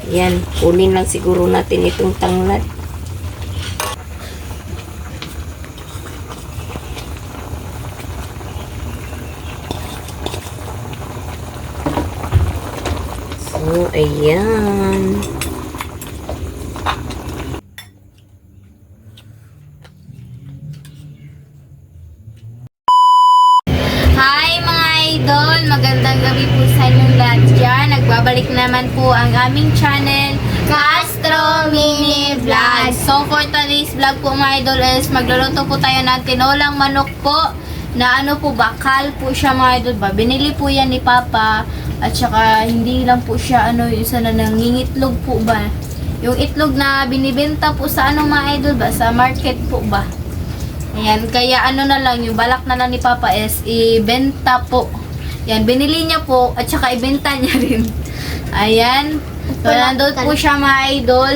Yan, kunin lang siguro natin itong tanglad. So, ayan. Hi mga idol! Magandang gabi po sa inyong lahat dyan. Nagbabalik naman po ang aming channel, Castro Mini Vlog. So for today's vlog po mga idol is magluluto po tayo ng tinolang manok po na ano po, bakal po siya mga idol ba. Binili po yan ni Papa at saka hindi lang po siya isa na nangingitlog po ba. Yung itlog na binibenta po sa mga idol ba, sa market po ba. Ayan, kaya na lang, yung balak na lang ni Papa is ibenta po. Yan, binili niya po at saka ibenta niya rin. Ayan. So, nandun po siya mga idol.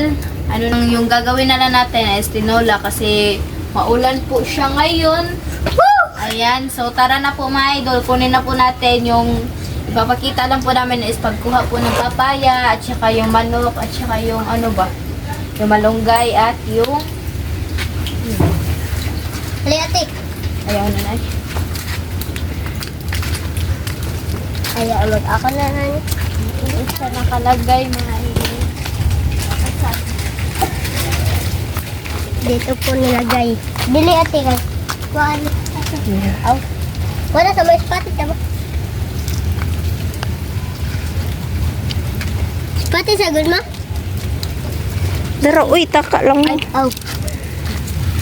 Yung gagawin na lang natin is tinola kasi maulan po siya ngayon. Ayan, so tara na po mga idol. Kunin na po natin yung ipapakita lang po namin is pagkuha po ng papaya at saka yung manok at saka yung yung malunggay at yung Liatik. ayaw na na. Ayaw ulit ako na lang. Isa nakalagay mga idol. Dito po nilagay. Dili ate ka. Kuhaan. Aw. Wala sa may spati tama. Spati sa gulma? Pero, uy, taka lang. Aw.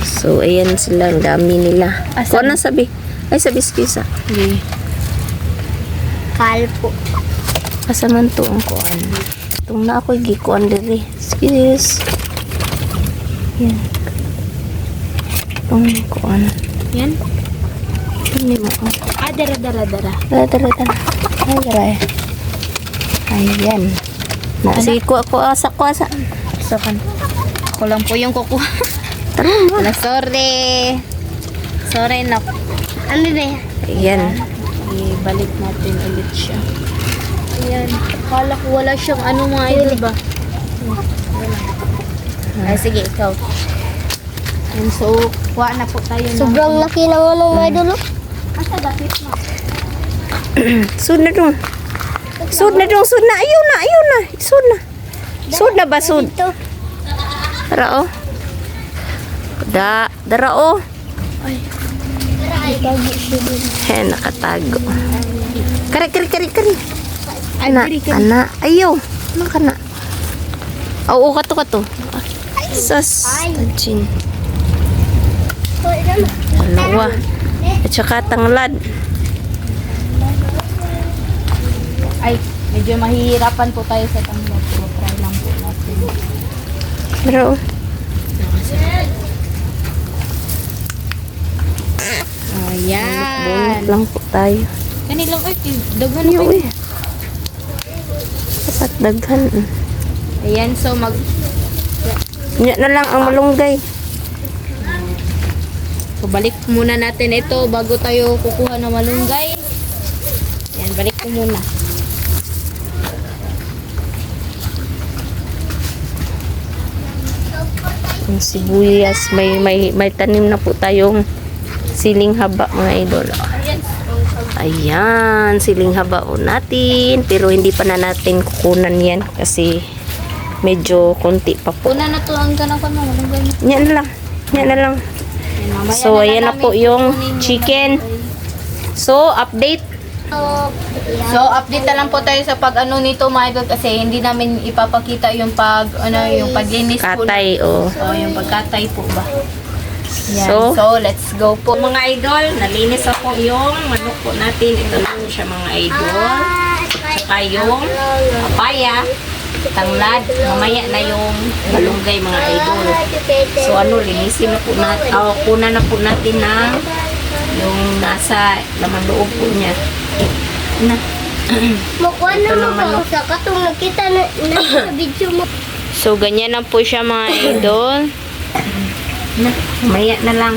So, ayan sila. Ang dami nila. Asan? Kung na sabi? Ay, sabi, excuse. Hindi. Kalpo. Kasaman to ang kuan. Itong na ako'y gikuan diri. Excuse. Yan. Itong kuan. Yan. Hindi mo ko. Dara. Tara. Ay, tara. Ayan. Na, sige, kuha sa. So, ako lang po yung kukuha. Tara mo. Ala, sorry. Sorry na. Ano ba? Ayan. Ibalik natin ulit siya. Ayan. Akala ko wala siyang mga idol ba? Ay, sige, ikaw. And so, kuha na po tayo ng... Sobrang laki ng mga idol. Asa dapit mo? Sud na dong. Sud na. Ayaw na. Sud na ba, sud? Ito. Tara, oh. Dara, oh. Nakatago. Kari. Ana. Ayaw. Ano ka na? Oo, kato. Sas. Tajin. Dalawa. At saka tanglad. Ay, medyo mahihirapan po tayo sa tanglad. So, try lang po natin. Pero, Ayan. bunot lang po tayo. Kanilang ay, dagan na Ayaw, po. eh. Dapat daghan. Ayan, so Nya na lang ang malunggay. So, balik muna natin ito bago tayo kukuha ng malunggay. Ayan, balik ko muna. Yung sibuyas, may tanim na po tayong siling haba mga idol. Ayan, siling haba po natin. Pero hindi pa na natin kukunan yan kasi medyo konti pa po. Una na to ang ganang pa mo, malunggay mo. Yan na lang. Ayan, mamaya So, ayan na namin po yung kukunin chicken. malunggay. So, update. So, update na lang po tayo sa nito mga idol kasi hindi namin ipapakita yung yung paglinis po. Katay, oh. So, yung pagkatay po ba. Yan. So, So, let's go po. mga idol, nalinis ako yung manok po natin. Ito lang siya mga idol. Saka yung papaya, tanglad. Mamaya na yung malunggay mga idol. So linisin na po natin. Kuna na po natin na yung nasa laman loob po niya. Na. Makuha Ito na naman, mo sa katong nakita na sa video mo. So ganyan lang po siya mga idol. Na, mamaya na lang.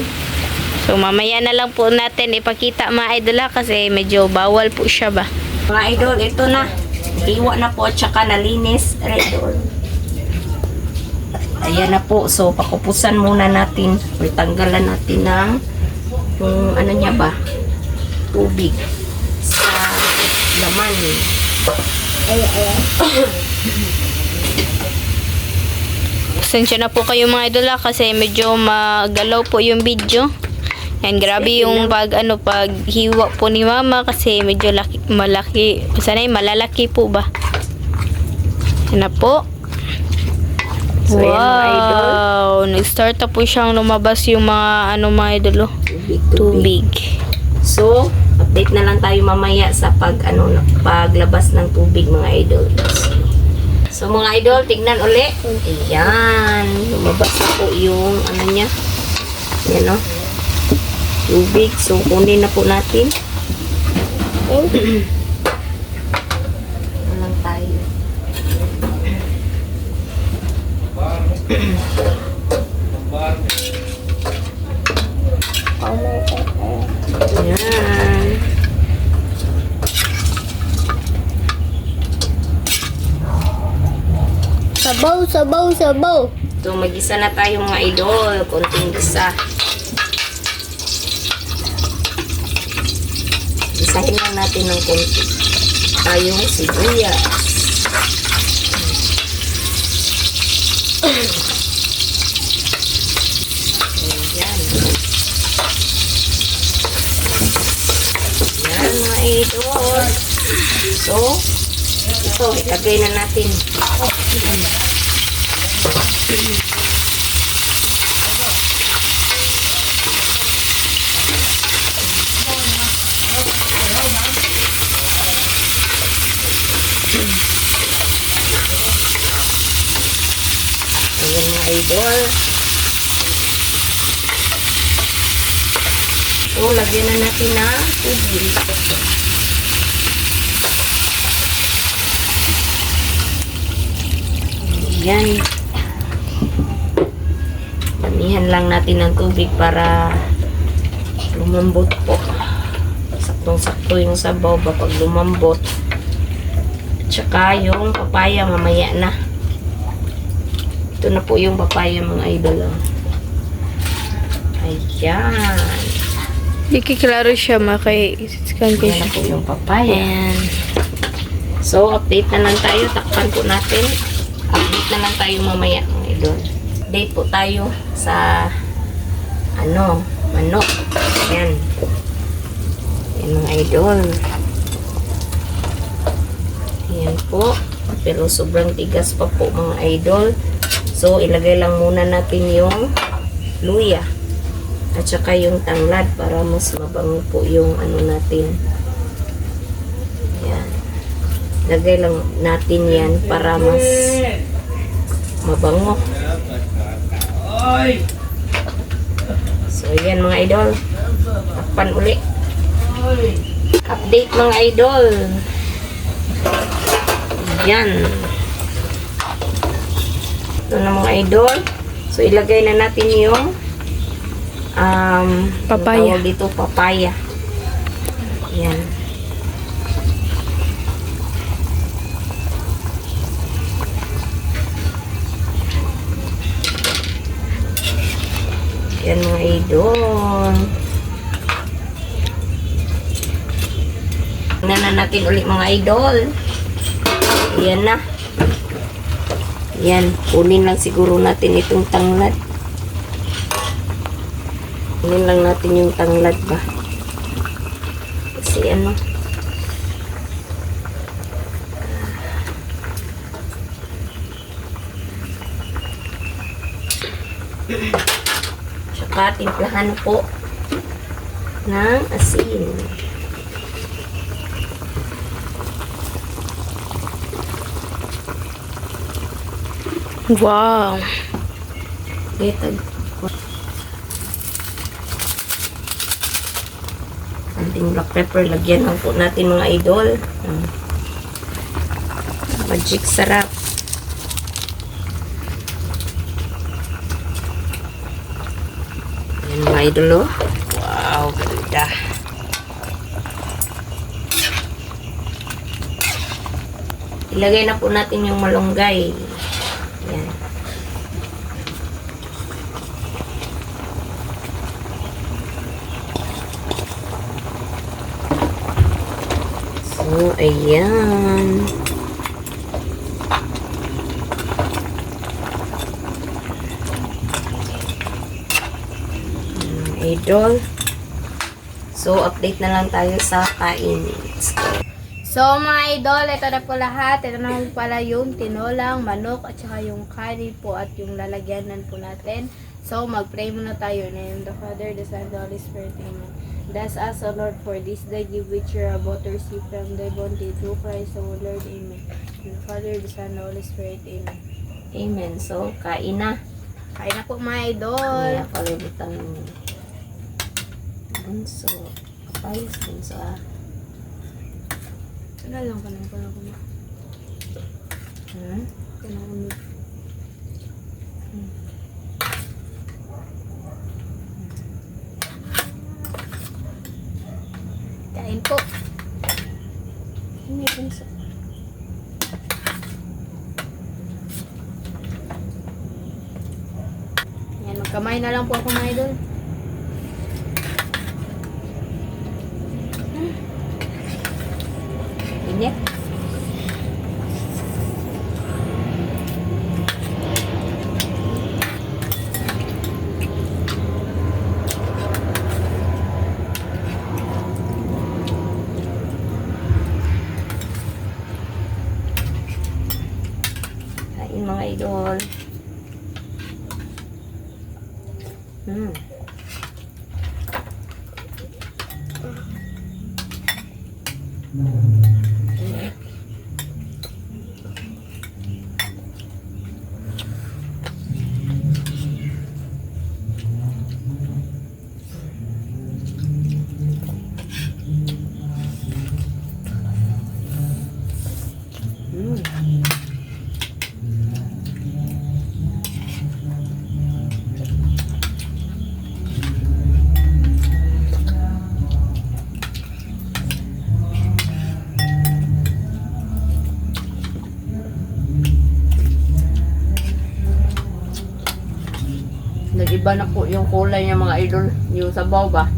So mamaya na lang po natin ipakita mga idol kasi medyo bawal po siya ba. Mga idol, ito na. hiwa na po at saka nalinis. Idol. Ayan na po. So, pakupusan muna natin. O, tanggalan natin ng yung ano niya ba? Tubig sa laman. Pasensya na po kayo mga idol kasi medyo magalaw po yung video. Yan, grabe yung paghiwa po ni mama kasi medyo malaki. Sanay malalaki po ba? Yan na po. So, ayan, mga idol. Wow! Nag-start na po siyang lumabas yung mga mga idol. Tubig. Tubig. So, update na lang tayo mamaya sa paglabas ng tubig mga idol. So mga idol, tignan uli. Ayan. Lumabas na po yung ano niya. Ayan o. Tubig. So, kunin na po natin. Ano lang tayo. Ayan. Sabaw, sabaw, sabaw. So, mag-isa na tayo mga idol. Konting isa. Isahin lang natin ng konti. Tayong sibuyas. Ayan. Ayan mga idol. So, ito, ilagay na natin. Ayan mga idol. So, lagyan na natin na tubig. Ayan. Damihan lang natin ng tubig para lumambot po. Saktong-sakto yung sabaw ba pag lumambot. At saka yung papaya mamaya na. Ito na po yung papaya mga idol. Ayan. Ikiklaro siya Ayan na po yung papaya. Ayan. So, update na lang tayo. Takpan po natin. Update na lang tayo mamaya mga idol. Update po tayo sa manok. Ayan. Ayan mga idol. Ayan po. Pero sobrang tigas pa po mga idol. So, ilagay lang muna natin yung luya. At saka yung tanglad para mas mabango po yung natin. Ayan. Lagay lang natin yan para mas mabango. So, ayan mga idol. Takpan uli. Update mga idol. Ayan. Ito na mga idol. So, ilagay na natin yung Papaya. tawag dito, papaya. Ayan. Ayan mga idol. Tingnan na natin ulit mga idol. Ayan na. Ayan. Kunin lang siguro natin itong tanglad. Kunin lang natin yung tanglad ba. Kasi Tsaka timplahan po ng asin. Wow. Letag. Ating black pepper. Lagyan lang po natin mga idol. Magic sarap. Ayan mga idol oh. Wow, ganda. Ilagay na po natin yung malunggay. Yan. So, ayan. Idol. So, update na lang tayo sa kain. So mga idol, ito na po lahat. Ito na po pala yung tinolang manok at saka yung kanin po at yung lalagyanan po natin. So mag-pray muna tayo. In the name of the Father, the Son, and the Holy Spirit. Amen. Bless us, O Lord, for this day give which you are about to receive from thy bounty through Christ our Lord. Amen. In the Father, the Son, and the Holy Spirit. Amen. Amen. So, kain na. Kain na po mga idol. Kaya kalimutan mo. Bunso. Kapayos bunso ah. Ano lang ka nang pala ko na. Kailangan mo. Kain po. May bunso. Yan, magkamay na lang po ako mga idol. Init. Kain mga idol. Nag-iba na po yung kulay ng mga idol. Yung sabaw ba?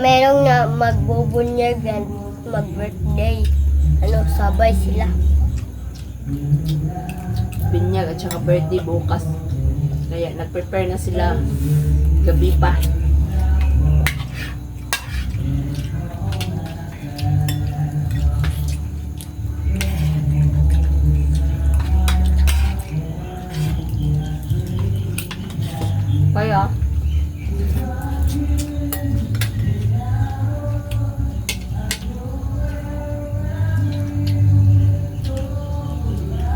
Merong na magbubunyagan, mag-birthday. Ano, sabay sila. Binyag at saka birthday bukas. Kaya nag-prepare na sila gabi pa. Kaya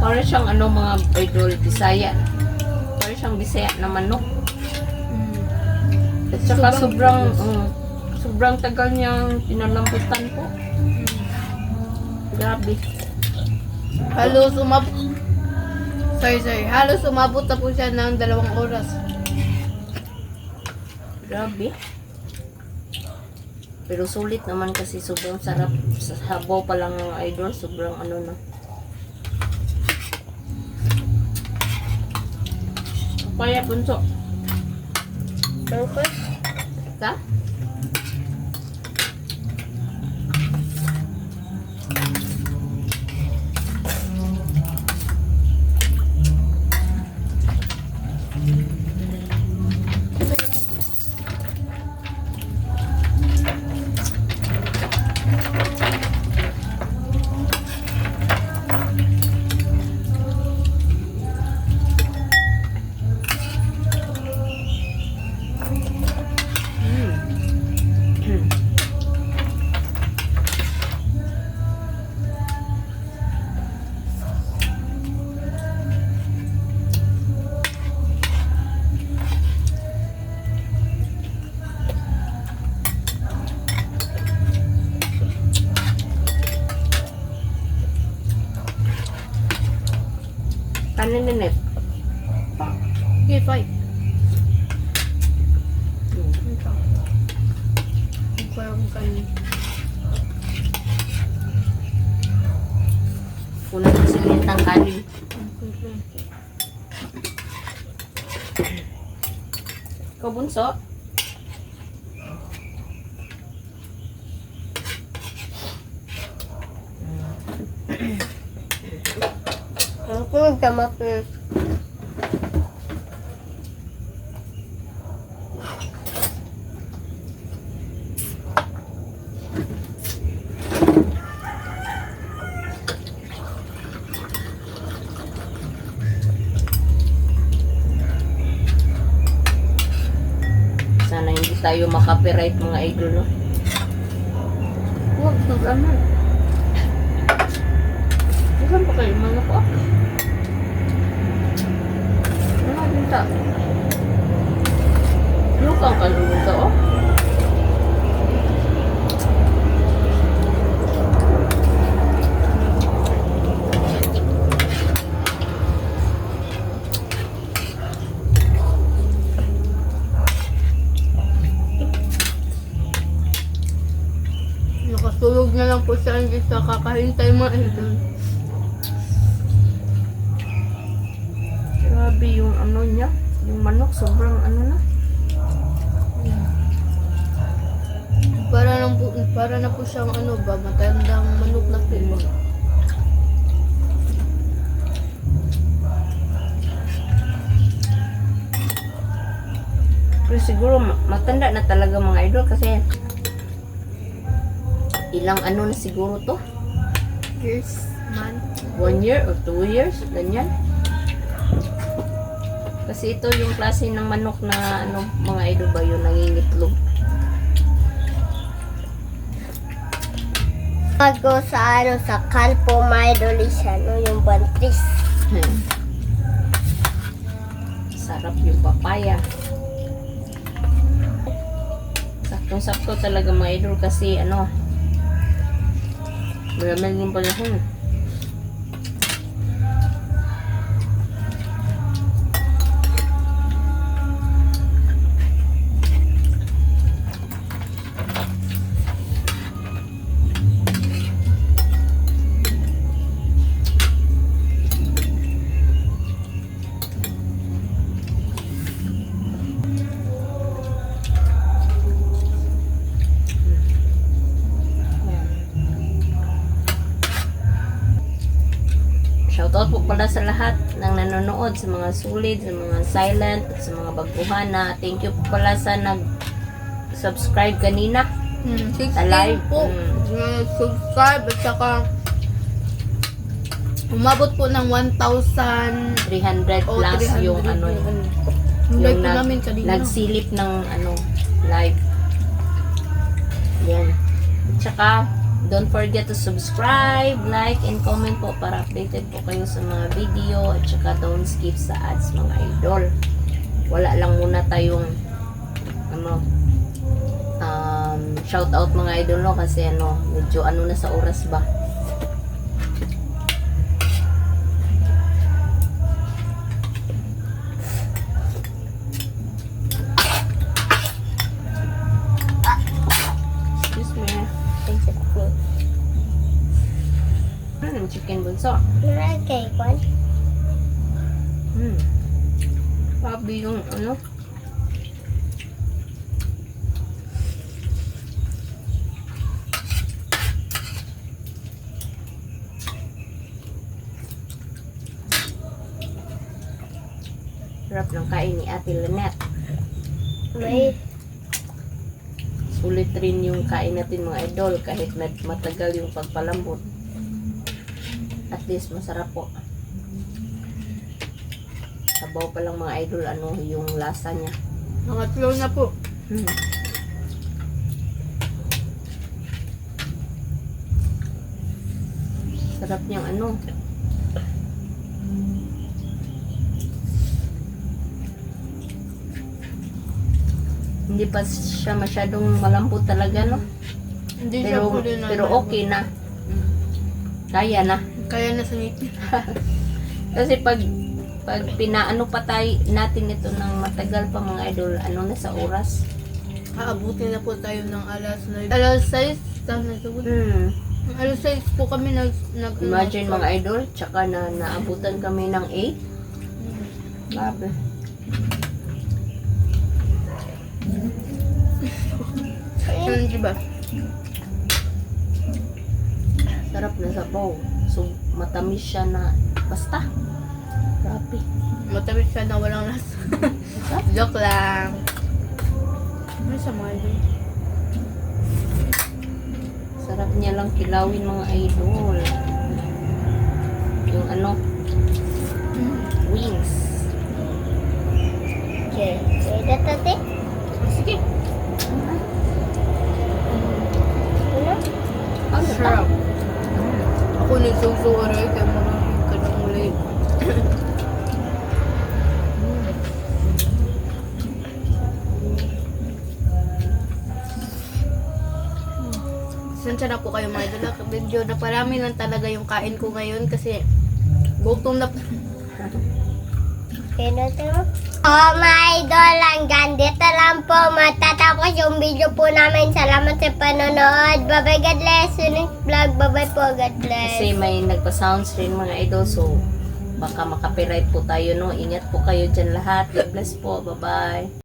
para siyang ano mga idol, Bisaya. Para siyang Bisaya na manok. At saka sobrang tagal niyang pinalambutan po. Grabe. Halos umabot. Halos umabot na po siya ng 2 oras. Grabe. Pero sulit naman kasi sobrang sarap. Sa sabaw pa lang ng idol, sobrang ano na. Kaya punso. Okay. Ka? Kanin din eh. Okay, fight. Kunan ko silintang kanin. Ikaw bunso? Ako nagkamakit. Sana hindi tayo makapiright mga idol, no? Huwag, ano? Saan pa kayo mga ko? Ano din ta? Lukang kalunod ka, oh? Nakatulog na lang po siya hindi sa kakahintay mga idol. Grabe yung ano niya, yung manok, sobrang ano na. Para na po siyang ano ba, matandang manok na po. Pero siguro matanda na talaga mga idol kasi ilang ano na siguro to? Years, month. 1 year or 2 years, ganyan. Kasi ito yung klase ng manok na ano, mga idol ba yun, nangingitlog. Ako sa ano, sa Calpo Maidolis, ano, yung bantis. Sarap yung papaya. Saktong-sakto talaga mga idol kasi ano, maraming yung panahon. Shoutout po pala sa lahat ng nanonood, sa mga sulit, sa mga silent, at sa mga baguhan na thank you po pala sa nag-subscribe kanina. 16 Alive. po. Subscribe at saka umabot po ng 1,000 300 o plus 300 yung ano, yung live po namin kanina. nagsilip ng ano, live. Yan. At saka, don't forget to subscribe, like, and comment po para updated po kayo sa mga video. At saka don't skip sa ads mga idol. Wala lang muna tayong ano, shout out mga idol, no? Kasi ano, medyo ano na sa oras ba. Excuse me. Thanks at me. Chicken bunso. Okay, Kwan. Sabi yung ano. Sarap ng kain ni Ate Lynette. May Sulit rin yung kain natin mga idol kahit matagal yung pagpalambot. At least masarap po. Sabaw pa lang mga idol ano yung lasa niya. Nangatlo na po. Sarap niyang ano. Hindi pa siya masyadong malambot talaga, no? Hindi siya po din Pero okay na. Kaya na. Kaya na sa ngipin. Kasi pag Pag pinaano pa tayo natin ito ng matagal pa mga idol, ano na sa oras? Aabutin na po tayo ng alas 6. Tama na ito. Alas 6 po kami Imagine mga idol, tsaka na naabutan kami ng 8. Grabe. Yun, diba? Sarap na sabaw. So, matamis siya na basta. Grabe. Matamis siya na walang lasa. Joke lang. Ano sa mga idol? Sarap niya lang kilawin mga idol. Yung ano, wings. Okay. Pwede tate? Sige. Ano? Ang Sarap. Ako nagsusuwaray kaya maraming ka ng ulit. Sensya na po kayo mga idol. Medyo na parami lang talaga yung kain ko ngayon kasi gutom na po. Pwede tate mo? Oh my idol, hanggang dito lang po matatapos yung video po namin. Salamat sa panonood. Bye-bye, God bless. Next vlog, bye-bye po, God bless. Kasi may nagpa-sounds rin mga idol, so baka makapiright po tayo, no? Ingat po kayo dyan lahat. God bless po. Bye-bye.